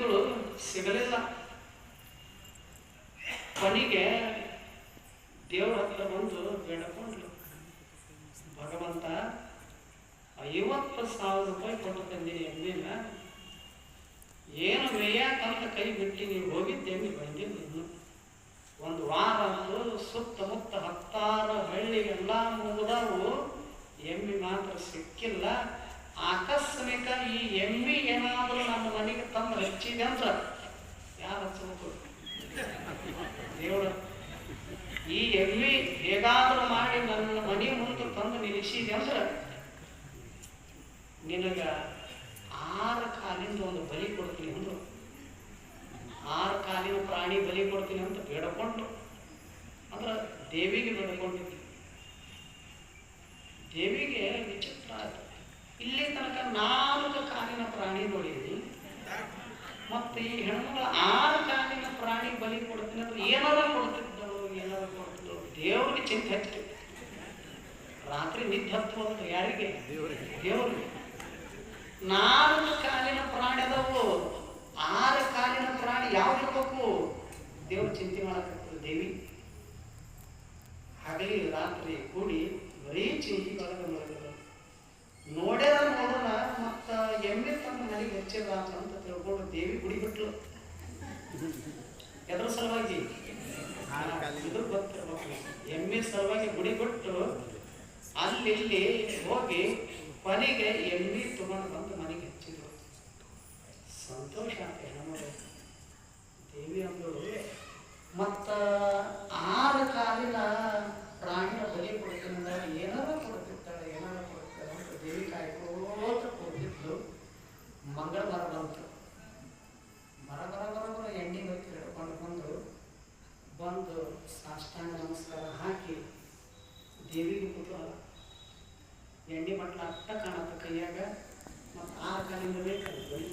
ಮಕ್ಕಳು ಸಿಗಲಿಲ್ಲ. ಕೊನೆಗೆ ದೇವ್ರ ಹತ್ರ ಬಂದು ಬೇಡಕೊಂಡ್ರು, ಭಗವಂತ 50,000 ರೂಪಾಯಿ ಕೊಟ್ಟು ತಂದೀನಿ ಎಮ್ಮಿನ, ಏನು ಮೇಯಾಕಂತ ಕೈ ಬಿಟ್ಟು ನೀವು ಹೋಗಿದ್ದೇವೆ ಬಂದಿಲ್ಲ. ಇನ್ನು ಒಂದು ವಾರ ಸುತ್ತಮುತ್ತ 10 ಹಳ್ಳಿ ಎಲ್ಲ ಮುಗಿದವು, ಎಮ್ಮಿ ಮಾತ್ರ ಸಿಕ್ಕಿಲ್ಲ. ಆಕಸ್ಮಿಕ ಈ ಎಮ್ಮಿ ಏನಾದರೂ ನಮ್ಮ ಮನೆಗೆ ತಂದು ಹಚ್ಚಿದೆ ಅಂತ ಯಾರು ಹಚ್ಚಬೇಕು? ದೇವರು ಈ ಎಮ್ಮಿ ಹೇಗಾದರೂ ಮಾಡಿ ನನ್ನ ಮನೆ ಮುಂದೆ ತಂದು ನಿಲ್ಲಿಸಿದೆ ಅಂದ್ರೆ ನಿನಗ 6 ಕಾಲಿಂದ ಒಂದು ಬಲಿ ಕೊಡ್ತೀನಿ ಅಂದ್ರು. 6 ಕಾಲಿನ ಪ್ರಾಣಿ ಬಲಿ ಕೊಡ್ತೀನಿ ಅಂತ ಬೇಡಕೊಂಡ್ರು. ಅಂದ್ರೆ ದೇವಿಗೆ ಬೇಡಕೊಂಡಿದ್ವಿ. ದೇವಿಗೆ ವಿಚಿತ್ರ ಆಯ್ತು, ಇಲ್ಲಿ ತನಕ 4 ಕಾಲಿನ ಪ್ರಾಣಿ ನೋಡಿದ್ವಿ, ಮತ್ತೆ ಈ ಹೆಣ್ಮಗಳು 6 ಕಾಲಿನ ಪ್ರಾಣಿ ಬಲಿ ಕೊಡ್ತೀನಿ ಅಂದ್ರೆ ಏನಾರ ಕೊಡ್ತಿದ್ದಳು, ಏನಾರ ಕೊಡ್ತಿದ್ದಳು. ದೇವ್ರಿಗೆ ಚಿಂತೆ ಹಚ್ಚಿತು. ರಾತ್ರಿ ನಿದ್ದೆ ಹತ್ತುವಂತ ಯಾರಿಗೆ? ದೇವರಿಗೆ. 4 ಕಾಲಿನ ಪ್ರಾಣಿ ಅದಾವು, 6 ಕಾಲಿನ ಪ್ರಾಣಿ ಯಾವ್ದು ಇರ್ಬೇಕು? ದೇವ್ರ ಚಿಂತೆ ಮಾಡಬೇಕು. ದೇವಿ ಹಗಲಿ ರಾತ್ರಿ ಕೂಡಿ ಬರೀ ಚಿಂತೆ ಒಳಗೆ ಮಲಗಿದ. ನೋಡ್ಯಾರ ನೋಡೋಣ, ಮತ್ತ ಎಮ್ಮೆ ತಮ್ಮ ಮನೆಗೆ ಹೆಚ್ಚಿದ ಅಂತ ತಿಳ್ಕೊಂಡು ದೇವಿ ಗುಡಿ ಬಿಟ್ಲು. ಎದ್ರ ಸಲುವಾಗಿ? ಇದು ಗೊತ್ತಿರ್ಬೇಕು. ಎಮ್ಮೆ ಸಲುವಾಗಿ ಗುಡಿ ಬಿಟ್ಟು ಅಲ್ಲಿ ಹೋಗಿ ಕೊನೆಗೆ ಎಮ್ಮೆ ತಗೊಂಡು ಬಂದು ಮನೆಗೆ ಹೆಚ್ಚಿದ್ರು. ಸಂತೋಷ ಅಂತ ಹೆಣ್ಮಗಳು. ದೇವಿ ಅಂದಳು, ಮತ್ತ 6 ಕಾಲಿನ ಪ್ರಾಣಿನ ಬಲಿ ಕೊಡ್ತೀನಿ, ಏನಾರ ಕೊಡ್ತಿರ್ತಾಳೆ, ಏನಾರ ಕೊಡ್ತಾಳೆ ಅಂತ ದೇವಿ ಕಾಯ್ಕೋತ ಕೂತಿದ್ಲು. ಮಂಗಳ ಮರ ಬಂತು. ಬರ ಎಣ್ಣೆ ಹೊತ್ತಿ ಹಿಡ್ಕೊಂಡು ಬಂದು ಸಾಷ್ಟಾಂಗ ನಮಸ್ಕಾರ ಹಾಕಿ ದೇವಿಗೆ ಕುತೂಹಲ. ಎಣ್ಣೆ ಬಟ್ಲ ಅಟ್ಟ ಕಾಣತ್ತ ಕೈಯಾಗ, ಮತ್ತು 6 ಕಾಲಿಂದ ಬೇಕಲ್ಲ ಬಲಿ,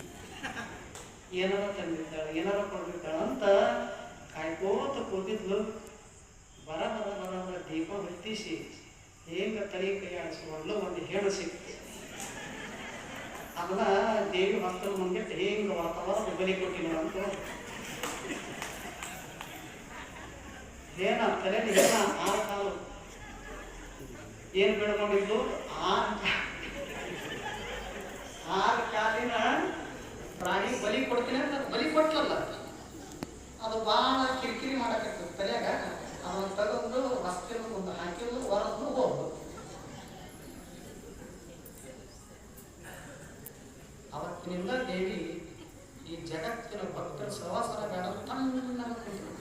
ಏನಾರ ತಂದಿರ್ತಾಳೆ, ಏನಾರ ಕೊಡ್ತಿರ್ತಾಳೆ ಅಂತ ಕಾಯ್ಕೋತ ಕೂತಿದ್ಲು. ಬರ ದೀಪ ಹೊತ್ತಿಸಿ ಹೇಗ ತಲೆ ಕೈ ಆಡಿಸ್ಕೊಂಡು ಒಂದು ಹೇಳು ಸಿಕ್ತು. ಅದನ್ನ ದೇವಿ ಭಕ್ತರ ಮುಂದೆ ಹೇಂಗ ವಾತಾವರಣ ಬಲಿ ಕೊಟ್ಟಿನ ಅಂತ ಏನ ತಲೆ 6 ಕಾಲು ಏನು ಬೆಳ್ಕೊಂಡಿದ್ದು? 6 ಕಾಲಿನ ಪ್ರಾಣಿ ಬಲಿ ಕೊಡ್ತೀನಿ ಅಂತ ಬಲಿ ಕೊಟ್ಟಲ್ಲ. ಅದು ಭಾಳ ಕಿರಿಕಿರಿ ಮಾಡಕತ್ತು ತಲೆಯಾಗ. ಅದನ್ನು ತಗೊಂಡು ರಸ್ತೆಯಲ್ಲಿ ಒಂದು ಹಾಕಿದ್ರು, ಹೊರದ್ದು ಹೋಗ್ದು. ಅವತ್ತಿನಿಂದ ದೇವಿ ಈ ಜಗತ್ತಿನ ಭಕ್ತರ ಸಹವಾಸನ ಬೇಡ ತಣ್ಣಗ ಕುಂತು.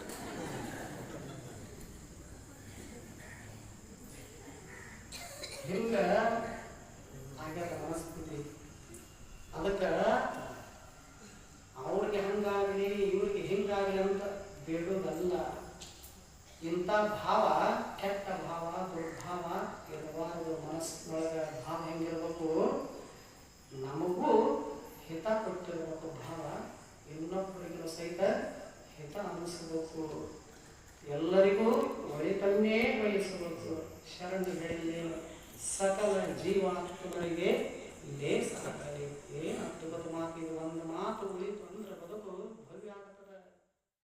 ಹಿಂಗ ಆಗ್ಯದ ಮನಸ್ಥಿತಿ. ಅದಕ್ಕೆ ಅವ್ರಿಗೆ ಹಂಗಾಗಲಿ ಇವ್ರಿಗೆ ಹಿಂಗಾಗಲಿ ಅಂತ ಬೇಡೋದಲ್ಲ. ಇಂಥ ಭಾವ